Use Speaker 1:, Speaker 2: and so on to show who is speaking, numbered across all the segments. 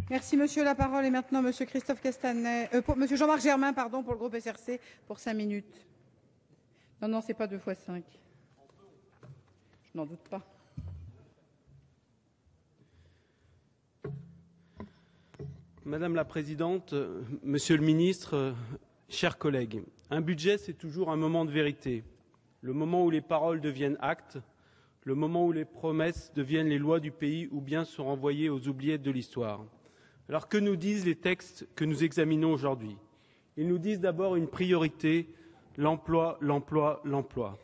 Speaker 1: Merci, monsieur. La parole est maintenant monsieur Christophe Castanet, monsieur Jean-Marc Germain, pardon, pour le groupe SRC, pour 5 minutes. Non, non, c'est pas 2 fois 5. Je n'en doute pas.
Speaker 2: Madame la Présidente, Monsieur le Ministre, chers collègues, un budget, c'est toujours un moment de vérité, le moment où les paroles deviennent actes, le moment où les promesses deviennent les lois du pays ou bien sont renvoyées aux oubliettes de l'histoire. Alors que nous disent les textes que nous examinons aujourd'hui? Ils nous disent d'abord une priorité, l'emploi, l'emploi, l'emploi.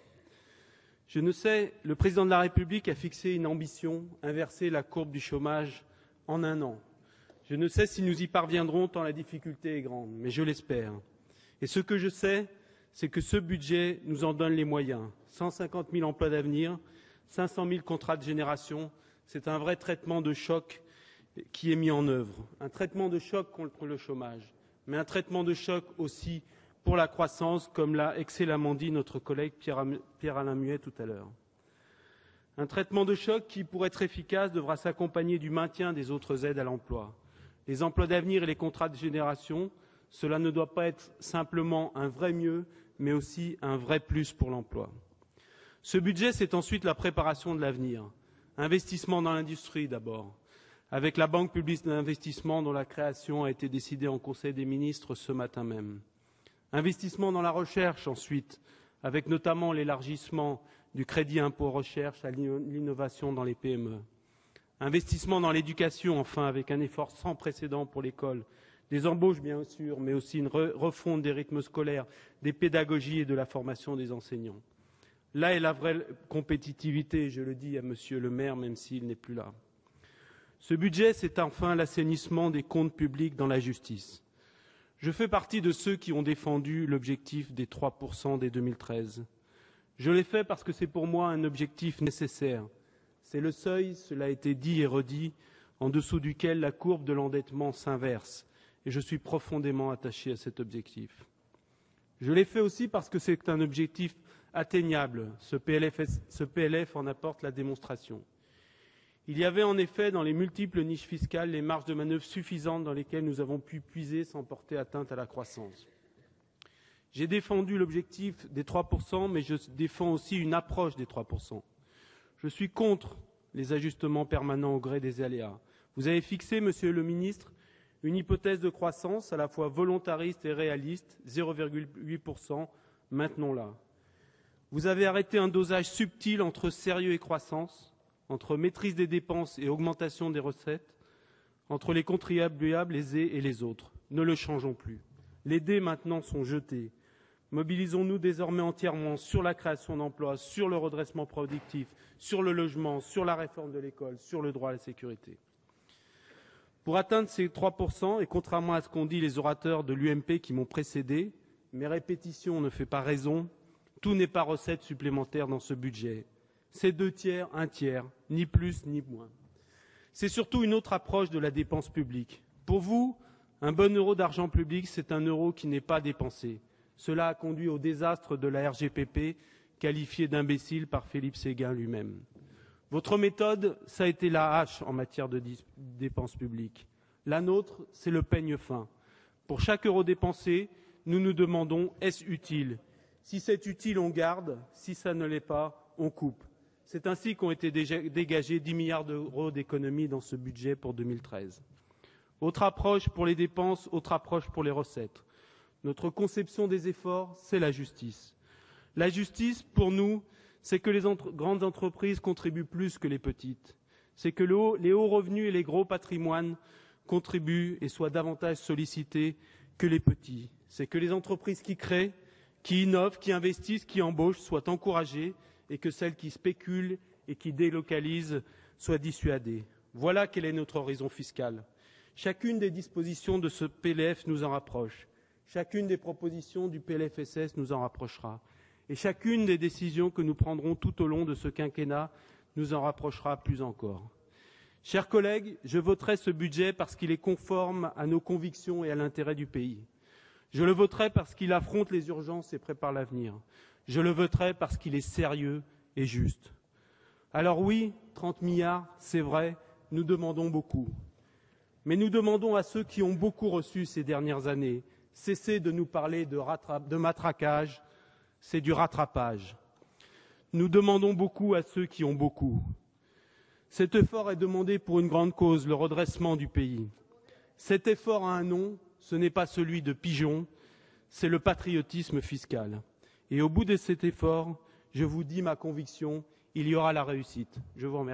Speaker 2: Je ne sais, le Président de la République a fixé une ambition, inverser la courbe du chômage en 1 an. Je ne sais si nous y parviendrons tant la difficulté est grande, mais je l'espère. Et ce que je sais, c'est que ce budget nous en donne les moyens. 150 000 emplois d'avenir, 500 000 contrats de génération, c'est un vrai traitement de choc qui est mis en œuvre. Un traitement de choc contre le chômage, mais un traitement de choc aussi pour la croissance, comme l'a excellemment dit notre collègue Pierre-Alain Muet tout à l'heure. Un traitement de choc qui, pour être efficace, devra s'accompagner du maintien des autres aides à l'emploi. Les emplois d'avenir et les contrats de génération, cela ne doit pas être simplement un vrai mieux, mais aussi un vrai plus pour l'emploi. Ce budget, c'est ensuite la préparation de l'avenir. Investissement dans l'industrie d'abord, avec la Banque publique d'investissement dont la création a été décidée en Conseil des ministres ce matin même. Investissement dans la recherche ensuite, avec notamment l'élargissement du crédit impôt recherche à l'innovation dans les PME. Investissement dans l'éducation, enfin, avec un effort sans précédent pour l'école. Des embauches, bien sûr, mais aussi une refonte des rythmes scolaires, des pédagogies et de la formation des enseignants. Là est la vraie compétitivité, je le dis à monsieur le maire, même s'il n'est plus là. Ce budget, c'est enfin l'assainissement des comptes publics dans la justice. Je fais partie de ceux qui ont défendu l'objectif des 3% dès 2013. Je l'ai fait parce que c'est pour moi un objectif nécessaire. C'est le seuil, cela a été dit et redit, en dessous duquel la courbe de l'endettement s'inverse. Et je suis profondément attaché à cet objectif. Je l'ai fait aussi parce que c'est un objectif atteignable. Ce PLF en apporte la démonstration. Il y avait en effet dans les multiples niches fiscales les marges de manœuvre suffisantes dans lesquelles nous avons pu puiser sans porter atteinte à la croissance. J'ai défendu l'objectif des 3%, mais je défends aussi une approche des 3%. Je suis contre les ajustements permanents au gré des aléas. Vous avez fixé, Monsieur le Ministre, une hypothèse de croissance à la fois volontariste et réaliste, 0,8%, maintenons-la. Vous avez arrêté un dosage subtil entre sérieux et croissance, entre maîtrise des dépenses et augmentation des recettes, entre les contribuables aisés et les autres. Ne le changeons plus. Les dés maintenant sont jetés. Mobilisons-nous désormais entièrement sur la création d'emplois, sur le redressement productif, sur le logement, sur la réforme de l'école, sur le droit à la sécurité. Pour atteindre ces 3%, et contrairement à ce qu'ont dit les orateurs de l'UMP qui m'ont précédé, mes répétitions ne font pas raison, tout n'est pas recette supplémentaire dans ce budget. C'est 2 tiers, 1 tiers, ni plus ni moins. C'est surtout une autre approche de la dépense publique. Pour vous, un bon euro d'argent public, c'est un euro qui n'est pas dépensé. Cela a conduit au désastre de la RGPP, qualifiée d'imbécile par Philippe Séguin lui-même. Votre méthode, ça a été la hache en matière de dépenses publiques. La nôtre, c'est le peigne fin. Pour chaque euro dépensé, nous nous demandons, est-ce utile? Si c'est utile, on garde. Si ça ne l'est pas, on coupe. C'est ainsi qu'ont été dégagés 10 milliards d'euros d'économies dans ce budget pour 2013. Autre approche pour les dépenses, autre approche pour les recettes. Notre conception des efforts, c'est la justice. La justice, pour nous, c'est que les grandes entreprises contribuent plus que les petites. C'est que les hauts revenus et les gros patrimoines contribuent et soient davantage sollicités que les petits. C'est que les entreprises qui créent, qui innovent, qui investissent, qui embauchent soient encouragées et que celles qui spéculent et qui délocalisent soient dissuadées. Voilà quel est notre horizon fiscal. Chacune des dispositions de ce PLF nous en rapproche. Chacune des propositions du PLFSS nous en rapprochera. Et chacune des décisions que nous prendrons tout au long de ce quinquennat nous en rapprochera plus encore. Chers collègues, je voterai ce budget parce qu'il est conforme à nos convictions et à l'intérêt du pays. Je le voterai parce qu'il affronte les urgences et prépare l'avenir. Je le voterai parce qu'il est sérieux et juste. Alors oui, 30 milliards, c'est vrai, nous demandons beaucoup. Mais nous demandons à ceux qui ont beaucoup reçu ces dernières années, cessez de nous parler de matraquage, c'est du rattrapage. Nous demandons beaucoup à ceux qui ont beaucoup. Cet effort est demandé pour une grande cause, le redressement du pays. Cet effort a un nom, ce n'est pas celui de pigeon, c'est le patriotisme fiscal. Et au bout de cet effort, je vous dis ma conviction, il y aura la réussite. Je vous remercie.